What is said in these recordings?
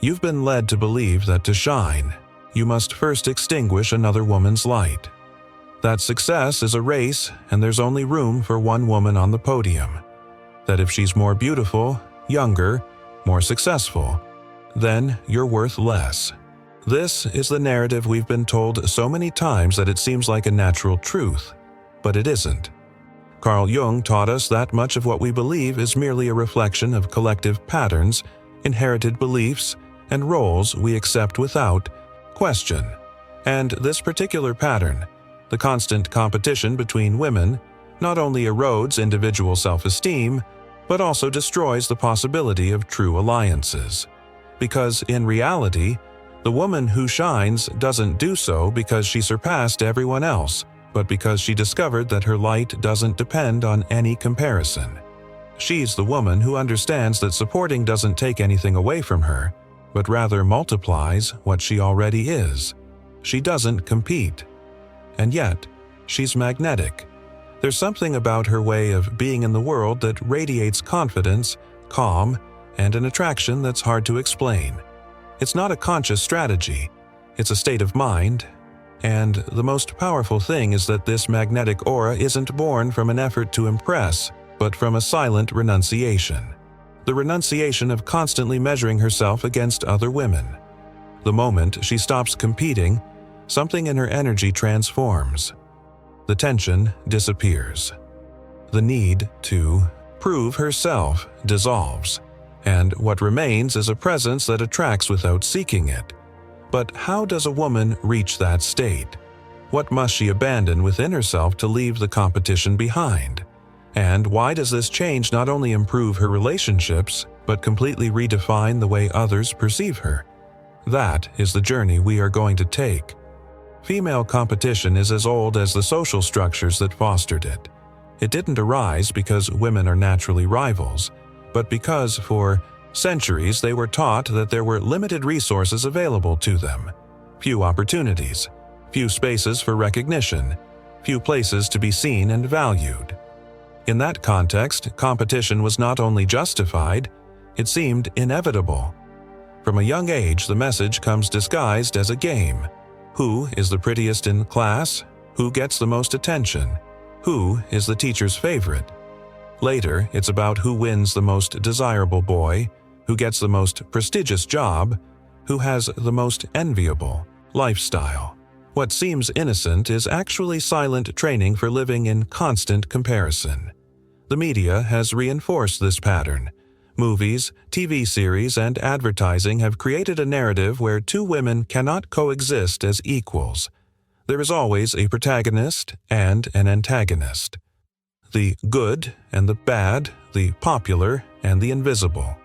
You've been led to believe that to shine, you must first extinguish another woman's light. That success is a race and there's only room for one woman on the podium. That if she's more beautiful, younger, more successful, then you're worth less. This is the narrative we've been told so many times that it seems like a natural truth, but it isn't. Carl Jung taught us that much of what we believe is merely a reflection of collective patterns, inherited beliefs, and roles we accept without question. And this particular pattern, the constant competition between women, not only erodes individual self-esteem, but also destroys the possibility of true alliances. Because in reality, the woman who shines doesn't do so because she surpassed everyone else, but because she discovered that her light doesn't depend on any comparison. She's the woman who understands that supporting doesn't take anything away from her, but rather multiplies what she already is. She doesn't compete. And yet, she's magnetic. There's something about her way of being in the world that radiates confidence, calm, and an attraction that's hard to explain. It's not a conscious strategy. It's a state of mind. And the most powerful thing is that this magnetic aura isn't born from an effort to impress, but from a silent renunciation. The renunciation of constantly measuring herself against other women. The moment she stops competing, something in her energy transforms. The tension disappears. The need to prove herself dissolves, and what remains is a presence that attracts without seeking it. But how does a woman reach that state? What must she abandon within herself to leave the competition behind? And why does this change not only improve her relationships, but completely redefine the way others perceive her? That is the journey we are going to take. Female competition is as old as the social structures that fostered it. It didn't arise because women are naturally rivals, but because for centuries they were taught that there were limited resources available to them. Few opportunities, few spaces for recognition, few places to be seen and valued. In that context, competition was not only justified, it seemed inevitable. From a young age, the message comes disguised as a game. Who is the prettiest in class? Who gets the most attention? Who is the teacher's favorite? Later, it's about who wins the most desirable boy, who gets the most prestigious job, who has the most enviable lifestyle. What seems innocent is actually silent training for living in constant comparison. The media has reinforced this pattern. Movies, TV series, and advertising have created a narrative where two women cannot coexist as equals. There is always a protagonist and an antagonist. The good and the bad, the popular and the invisible.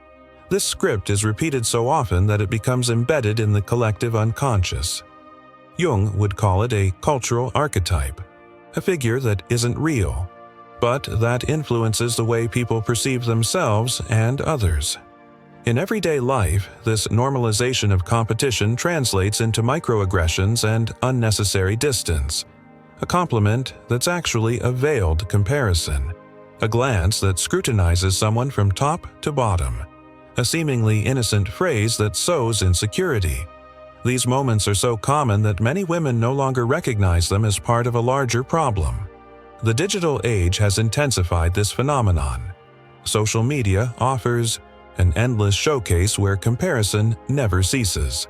This script is repeated so often that it becomes embedded in the collective unconscious. Jung would call it a cultural archetype, a figure that isn't real, but that influences the way people perceive themselves and others. In everyday life, this normalization of competition translates into microaggressions and unnecessary distance, a compliment that's actually a veiled comparison, a glance that scrutinizes someone from top to bottom, a seemingly innocent phrase that sows insecurity. These moments are so common that many women no longer recognize them as part of a larger problem. The digital age has intensified this phenomenon. Social media offers an endless showcase where comparison never ceases.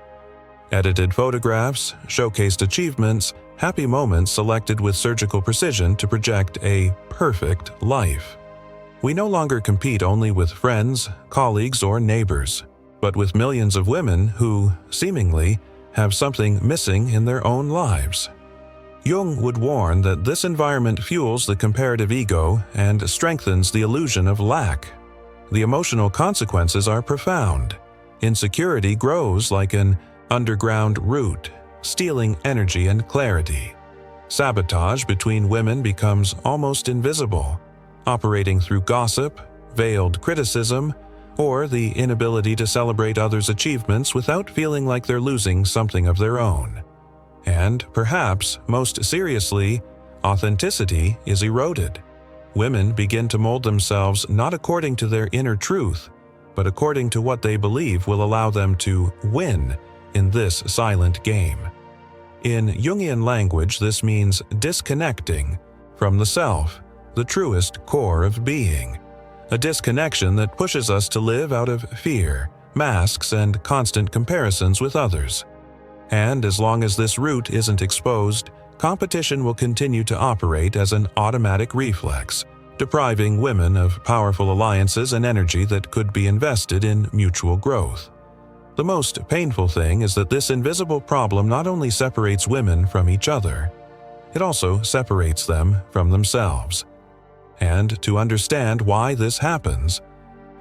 Edited photographs, showcased achievements, happy moments selected with surgical precision to project a perfect life. We no longer compete only with friends, colleagues, or neighbors, but with millions of women who, seemingly, have something missing in their own lives. Jung would warn that this environment fuels the comparative ego and strengthens the illusion of lack. The emotional consequences are profound. Insecurity grows like an underground root, stealing energy and clarity. Sabotage between women becomes almost invisible, operating through gossip, veiled criticism, or the inability to celebrate others' achievements without feeling like they're losing something of their own. And perhaps, most seriously, authenticity is eroded. Women begin to mold themselves not according to their inner truth, but according to what they believe will allow them to win in this silent game. In Jungian language, this means disconnecting from the self, the truest core of being. A disconnection that pushes us to live out of fear, masks, and constant comparisons with others. And as long as this root isn't exposed, competition will continue to operate as an automatic reflex, depriving women of powerful alliances and energy that could be invested in mutual growth. The most painful thing is that this invisible problem not only separates women from each other, it also separates them from themselves. And to understand why this happens,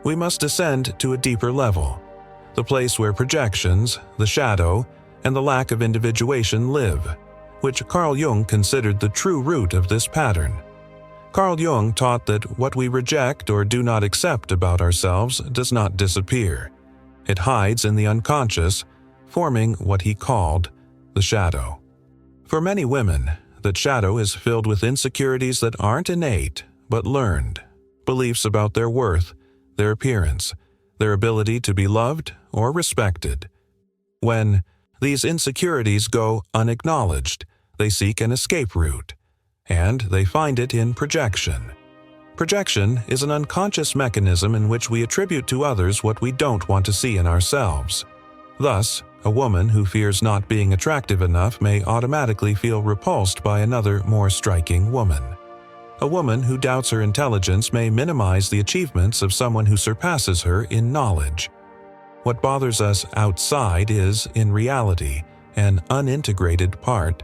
we must descend to a deeper level, the place where projections, the shadow, and the lack of individuation live, which Carl Jung considered the true root of this pattern. Carl Jung taught that what we reject or do not accept about ourselves does not disappear. It hides in the unconscious, forming what he called the shadow. For many women, that shadow is filled with insecurities that aren't innate, but learned, beliefs about their worth, their appearance, their ability to be loved or respected. When these insecurities go unacknowledged, they seek an escape route, and they find it in projection. Projection is an unconscious mechanism in which we attribute to others what we don't want to see in ourselves. Thus, a woman who fears not being attractive enough may automatically feel repulsed by another more striking woman. A woman who doubts her intelligence may minimize the achievements of someone who surpasses her in knowledge. What bothers us outside is, in reality, an unintegrated part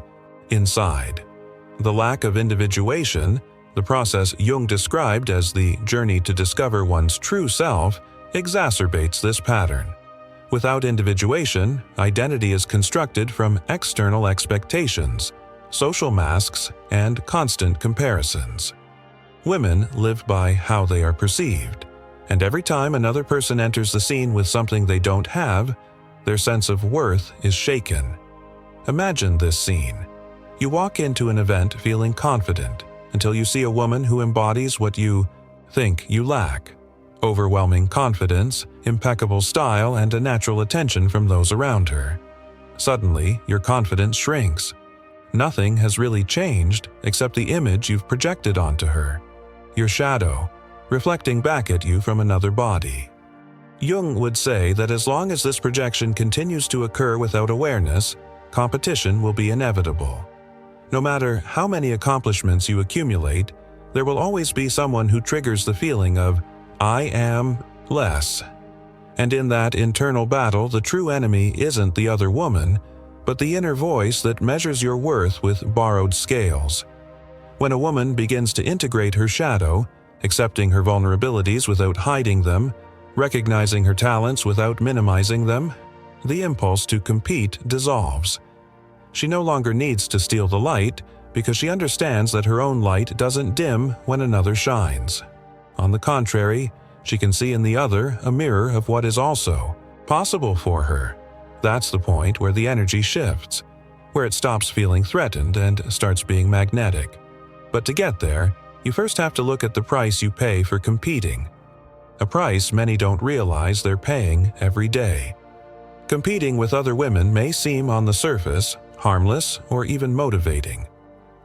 inside. The lack of individuation, the process Jung described as the journey to discover one's true self, exacerbates this pattern. Without individuation, identity is constructed from external expectations, social masks, and constant comparisons. Women live by how they are perceived, and every time another person enters the scene with something they don't have, their sense of worth is shaken. Imagine this scene. You walk into an event feeling confident until you see a woman who embodies what you think you lack: overwhelming confidence, impeccable style, and a natural attention from those around her. Suddenly, your confidence shrinks. Nothing has really changed except the image you've projected onto her, your shadow, reflecting back at you from another body. Jung would say that as long as this projection continues to occur without awareness, competition will be inevitable. No matter how many accomplishments you accumulate, there will always be someone who triggers the feeling of, "I am less." And in that internal battle, the true enemy isn't the other woman, but the inner voice that measures your worth with borrowed scales. When a woman begins to integrate her shadow, accepting her vulnerabilities without hiding them, recognizing her talents without minimizing them, the impulse to compete dissolves. She no longer needs to steal the light because she understands that her own light doesn't dim when another shines. On the contrary, she can see in the other a mirror of what is also possible for her. That's the point where the energy shifts, where it stops feeling threatened and starts being magnetic. But to get there, you first have to look at the price you pay for competing. A price many don't realize they're paying every day. Competing with other women may seem on the surface harmless or even motivating.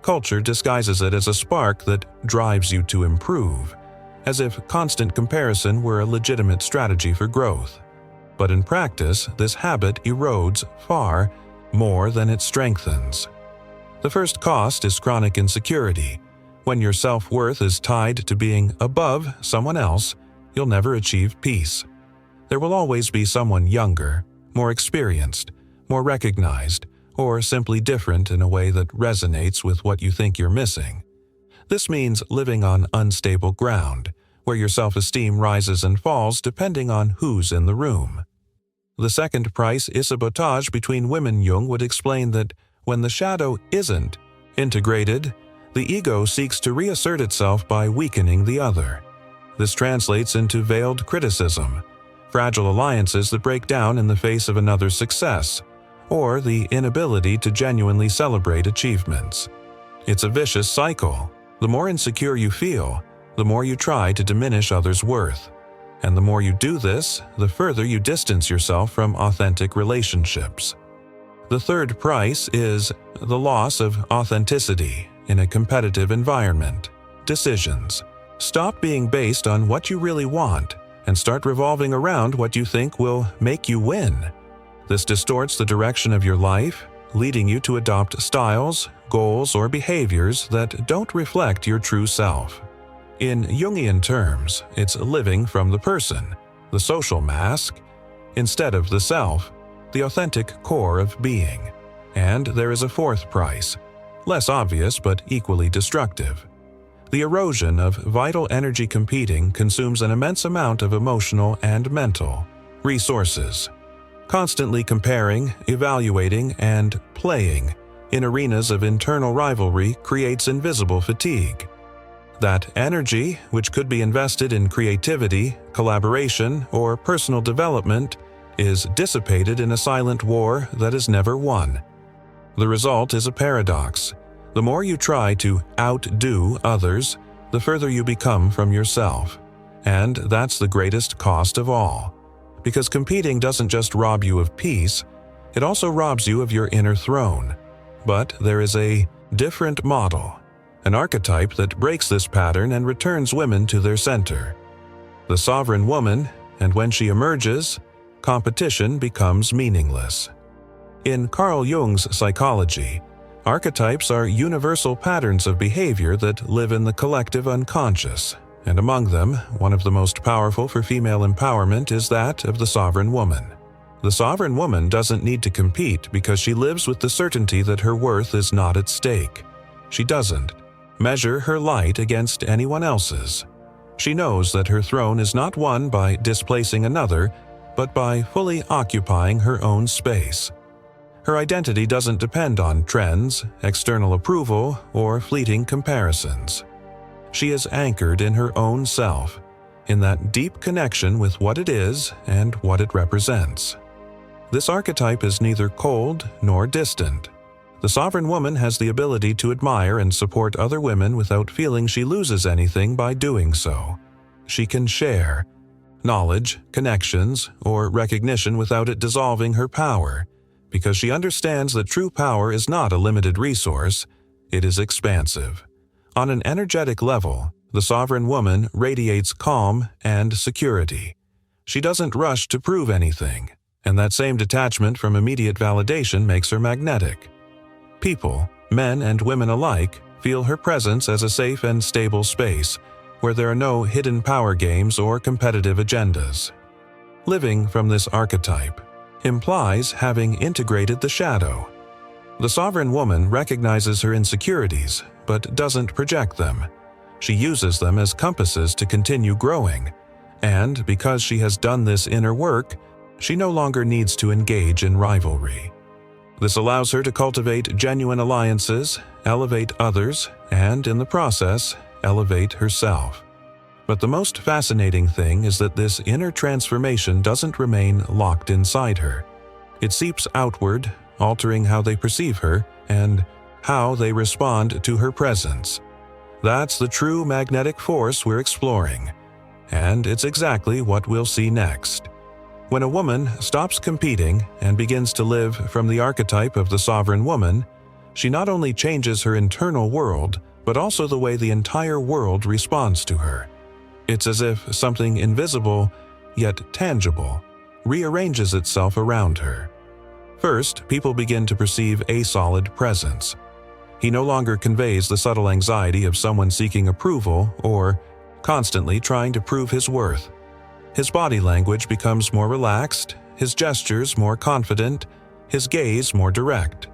Culture disguises it as a spark that drives you to improve, as if constant comparison were a legitimate strategy for growth. But in practice, this habit erodes far more than it strengthens. The first cost is chronic insecurity. When your self-worth is tied to being above someone else, you'll never achieve peace. There will always be someone younger, more experienced, more recognized, or simply different in a way that resonates with what you think you're missing. This means living on unstable ground, where your self-esteem rises and falls depending on who's in the room. The second price is sabotage between women. Jung would explain that when the shadow isn't integrated, the ego seeks to reassert itself by weakening the other. This translates into veiled criticism, fragile alliances that break down in the face of another's success, or the inability to genuinely celebrate achievements. It's a vicious cycle. The more insecure you feel, the more you try to diminish others' worth. And the more you do this, the further you distance yourself from authentic relationships. The third price is the loss of authenticity in a competitive environment. Decisions. Stop being based on what you really want and start revolving around what you think will make you win. This distorts the direction of your life, leading you to adopt styles, goals, or behaviors that don't reflect your true self. In Jungian terms, it's living from the person, the social mask, instead of the self, the authentic core of being. And there is a fourth price, less obvious but equally destructive. The erosion of vital energy. Competing consumes an immense amount of emotional and mental resources. Constantly comparing, evaluating, and playing in arenas of internal rivalry creates invisible fatigue. That energy, which could be invested in creativity, collaboration, or personal development, is dissipated in a silent war that is never won. The result is a paradox. The more you try to outdo others, the further you become from yourself. And that's the greatest cost of all. Because competing doesn't just rob you of peace, it also robs you of your inner throne. But there is a different model, an archetype that breaks this pattern and returns women to their center. The sovereign woman, and when she emerges, competition becomes meaningless. In Carl Jung's psychology, archetypes are universal patterns of behavior that live in the collective unconscious, and among them, one of the most powerful for female empowerment is that of the sovereign woman. The sovereign woman doesn't need to compete because she lives with the certainty that her worth is not at stake. She doesn't measure her light against anyone else's. She knows that her throne is not won by displacing another, but by fully occupying her own space. Her identity doesn't depend on trends, external approval, or fleeting comparisons. She is anchored in her own self, in that deep connection with what it is and what it represents. This archetype is neither cold nor distant. The sovereign woman has the ability to admire and support other women without feeling she loses anything by doing so. She can share knowledge, connections, or recognition without it dissolving her power, because she understands that true power is not a limited resource, it is expansive. On an energetic level, the sovereign woman radiates calm and security. She doesn't rush to prove anything, and that same detachment from immediate validation makes her magnetic. People, men and women alike, feel her presence as a safe and stable space, where there are no hidden power games or competitive agendas. Living from this archetype implies having integrated the shadow. The sovereign woman recognizes her insecurities, but doesn't project them. She uses them as compasses to continue growing, and because she has done this inner work, she no longer needs to engage in rivalry. This allows her to cultivate genuine alliances, elevate others, and in the process, elevate herself. But the most fascinating thing is that this inner transformation doesn't remain locked inside her. It seeps outward, altering how they perceive her and how they respond to her presence. That's the true magnetic force we're exploring, and it's exactly what we'll see next. When a woman stops competing and begins to live from the archetype of the sovereign woman, she not only changes her internal world, but also the way the entire world responds to her. It's as if something invisible, yet tangible, rearranges itself around her. First, people begin to perceive a solid presence. He no longer conveys the subtle anxiety of someone seeking approval or constantly trying to prove his worth. His body language becomes more relaxed, his gestures more confident, his gaze more direct.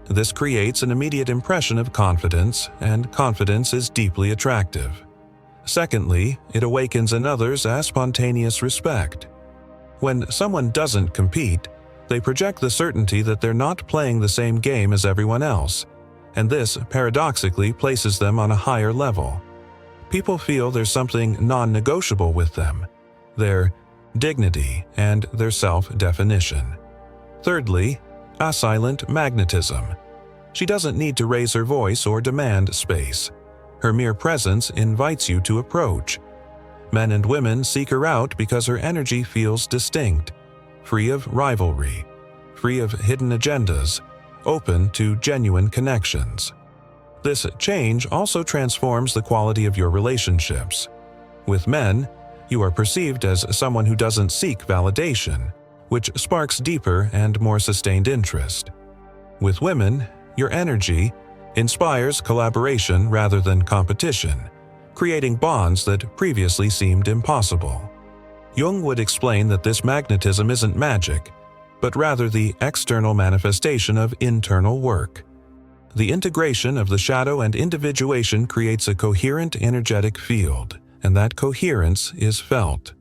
This creates an immediate impression of confidence, and confidence is deeply attractive. Secondly, it awakens in others a spontaneous respect. When someone doesn't compete, they project the certainty that they're not playing the same game as everyone else, and this paradoxically places them on a higher level. People feel there's something non-negotiable with them, their dignity and their self-definition. Thirdly, a silent magnetism. She doesn't need to raise her voice or demand space. Her mere presence invites you to approach. Men and women seek her out because her energy feels distinct, free of rivalry, free of hidden agendas, open to genuine connections. This change also transforms the quality of your relationships. With men, you are perceived as someone who doesn't seek validation, which sparks deeper and more sustained interest. With women, your energy inspires collaboration rather than competition, creating bonds that previously seemed impossible. Jung would explain that this magnetism isn't magic, but rather the external manifestation of internal work. The integration of the shadow and individuation creates a coherent energetic field, and that coherence is felt.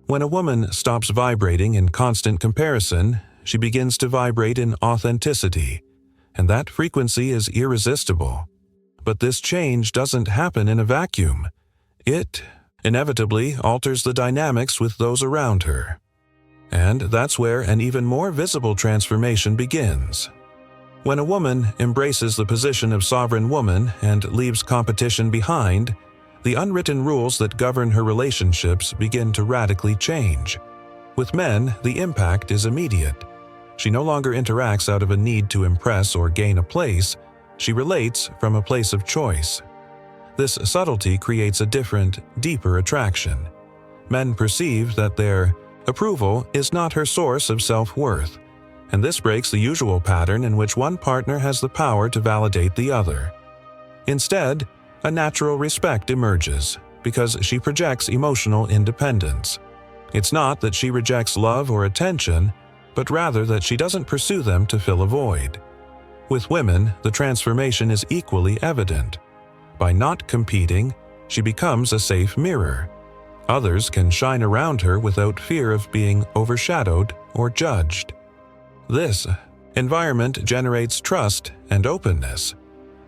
When a woman stops vibrating in constant comparison, she begins to vibrate in authenticity, and that frequency is irresistible. But this change doesn't happen in a vacuum. It inevitably alters the dynamics with those around her. And that's where an even more visible transformation begins. When a woman embraces the position of sovereign woman and leaves competition behind, the unwritten rules that govern her relationships begin to radically change. With men, the impact is immediate. She no longer interacts out of a need to impress or gain a place. She relates from a place of choice. This subtlety creates a different, deeper attraction. Men perceive that their approval is not her source of self-worth, and this breaks the usual pattern in which one partner has the power to validate the other. Instead, a natural respect emerges because she projects emotional independence. It's not that she rejects love or attention, but rather that she doesn't pursue them to fill a void. With women, the transformation is equally evident. By not competing, she becomes a safe mirror. Others can shine around her without fear of being overshadowed or judged. This environment generates trust and openness.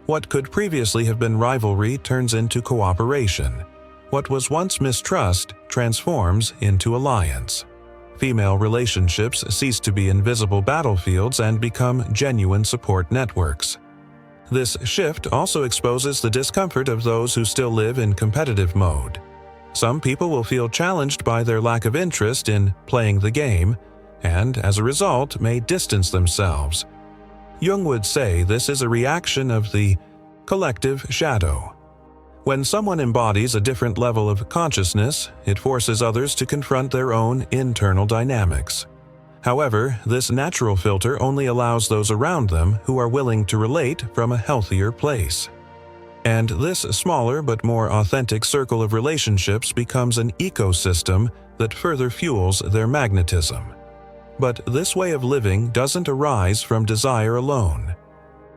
What could previously have been rivalry turns into cooperation. What was once mistrust transforms into alliance. Female relationships cease to be invisible battlefields and become genuine support networks. This shift also exposes the discomfort of those who still live in competitive mode. Some people will feel challenged by their lack of interest in playing the game, and as a result may distance themselves. Jung would say this is a reaction of the collective shadow. When someone embodies a different level of consciousness, it forces others to confront their own internal dynamics. However, this natural filter only allows those around them who are willing to relate from a healthier place. And this smaller but more authentic circle of relationships becomes an ecosystem that further fuels their magnetism. But this way of living doesn't arise from desire alone.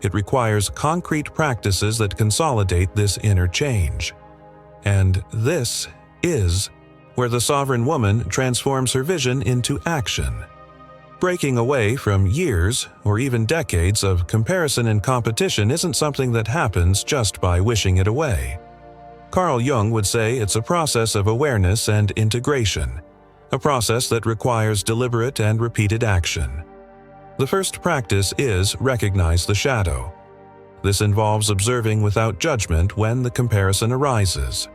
It requires concrete practices that consolidate this inner change. And this is where the sovereign woman transforms her vision into action. Breaking away from years or even decades of comparison and competition isn't something that happens just by wishing it away. Carl Jung would say it's a process of awareness and integration, a process that requires deliberate and repeated action. The first practice is recognize the shadow. This involves observing without judgment when the comparison arises.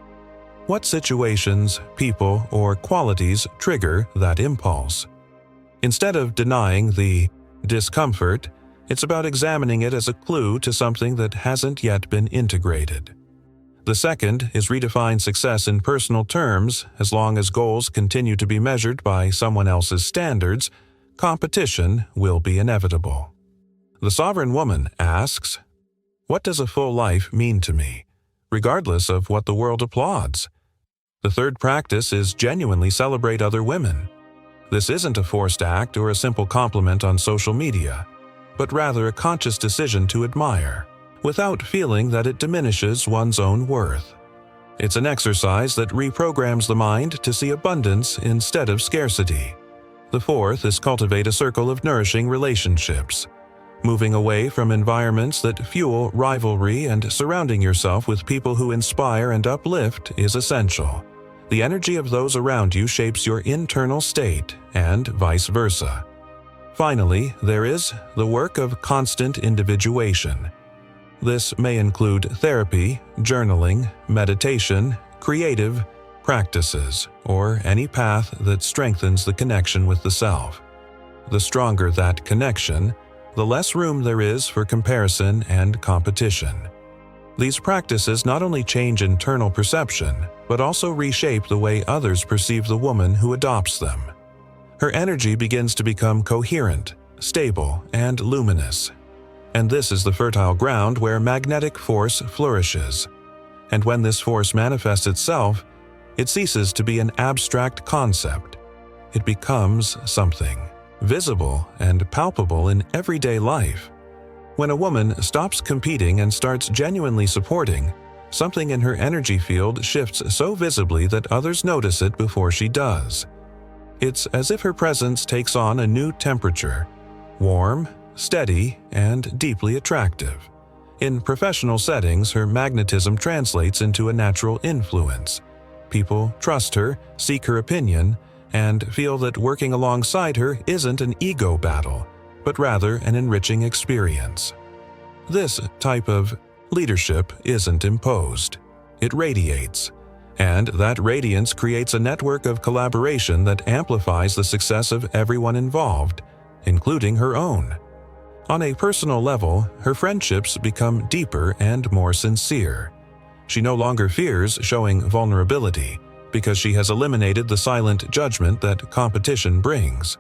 What situations, people, or qualities trigger that impulse? Instead of denying the discomfort, it's about examining it as a clue to something that hasn't yet been integrated. The second is redefine success in personal terms. As long as goals continue to be measured by someone else's standards, competition will be inevitable. The sovereign woman asks, "What does a full life mean to me?" regardless of what the world applauds. The third practice is genuinely celebrate other women. This isn't a forced act or a simple compliment on social media, but rather a conscious decision to admire, without feeling that it diminishes one's own worth. It's an exercise that reprograms the mind to see abundance instead of scarcity. The fourth is cultivate a circle of nourishing relationships. Moving away from environments that fuel rivalry and surrounding yourself with people who inspire and uplift is essential. The energy of those around you shapes your internal state, and vice versa. Finally, there is the work of constant individuation. This may include therapy, journaling, meditation, creative practices, or any path that strengthens the connection with the self. The stronger that connection, the less room there is for comparison and competition. These practices not only change internal perception, but also reshape the way others perceive the woman who adopts them. Her energy begins to become coherent, stable, and luminous. And this is the fertile ground where magnetic force flourishes. And when this force manifests itself, it ceases to be an abstract concept. It becomes something visible and palpable in everyday life. When a woman stops competing and starts genuinely supporting, something in her energy field shifts so visibly that others notice it before she does. It's as if her presence takes on a new temperature, warm, steady, and deeply attractive. In professional settings, her magnetism translates into a natural influence. People trust her, seek her opinion, and feel that working alongside her isn't an ego battle, but rather an enriching experience. This type of leadership isn't imposed. It radiates, and that radiance creates a network of collaboration that amplifies the success of everyone involved, including her own. On a personal level, her friendships become deeper and more sincere. She no longer fears showing vulnerability, because she has eliminated the silent judgment that competition brings.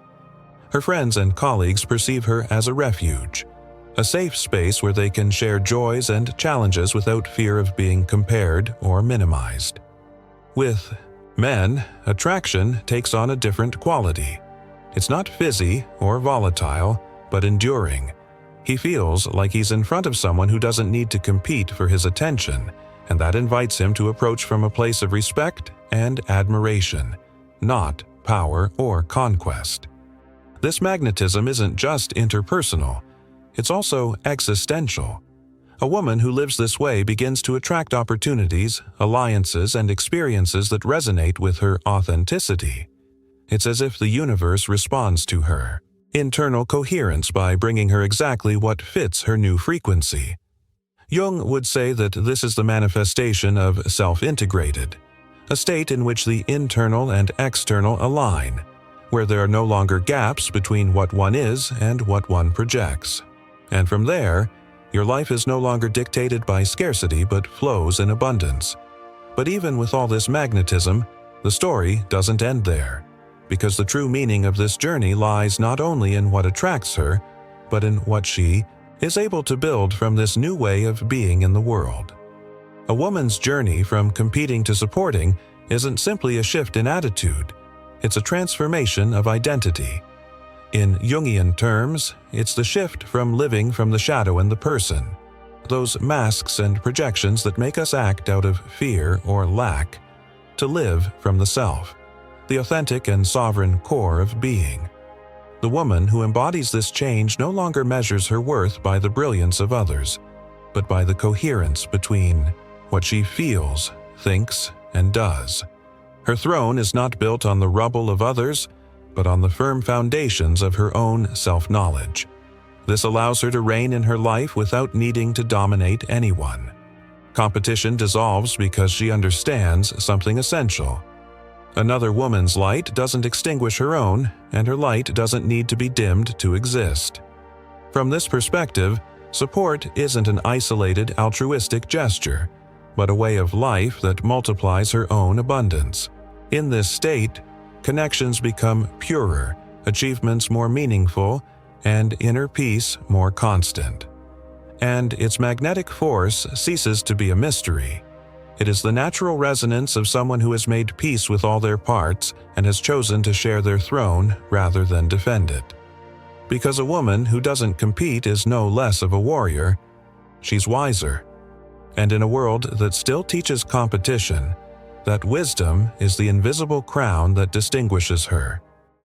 Her friends and colleagues perceive her as a refuge, a safe space where they can share joys and challenges without fear of being compared or minimized. With men, attraction takes on a different quality. It's not fizzy or volatile, but enduring. He feels like he's in front of someone who doesn't need to compete for his attention, and that invites him to approach from a place of respect and admiration, not power or conquest. This magnetism isn't just interpersonal, it's also existential. A woman who lives this way begins to attract opportunities, alliances, and experiences that resonate with her authenticity. It's as if the universe responds to her internal coherence by bringing her exactly what fits her new frequency. Jung would say that this is the manifestation of self-integrated, a state in which the internal and external align, where there are no longer gaps between what one is and what one projects. And from there, your life is no longer dictated by scarcity but flows in abundance. But even with all this magnetism, the story doesn't end there, because the true meaning of this journey lies not only in what attracts her, but in what she is able to build from this new way of being in the world. A woman's journey from competing to supporting isn't simply a shift in attitude, it's a transformation of identity. In Jungian terms, it's the shift from living from the shadow in the person, those masks and projections that make us act out of fear or lack, to live from the self, the authentic and sovereign core of being. The woman who embodies this change no longer measures her worth by the brilliance of others, but by the coherence between what she feels, thinks, and does. Her throne is not built on the rubble of others, but on the firm foundations of her own self-knowledge. This allows her to reign in her life without needing to dominate anyone. Competition dissolves because she understands something essential. Another woman's light doesn't extinguish her own, and her light doesn't need to be dimmed to exist. From this perspective, support isn't an isolated altruistic gesture, but a way of life that multiplies her own abundance. In this state, connections become purer, achievements more meaningful, and inner peace more constant. And its magnetic force ceases to be a mystery. It is the natural resonance of someone who has made peace with all their parts and has chosen to share their throne rather than defend it. Because a woman who doesn't compete is no less of a warrior, she's wiser. And in a world that still teaches competition, that wisdom is the invisible crown that distinguishes her.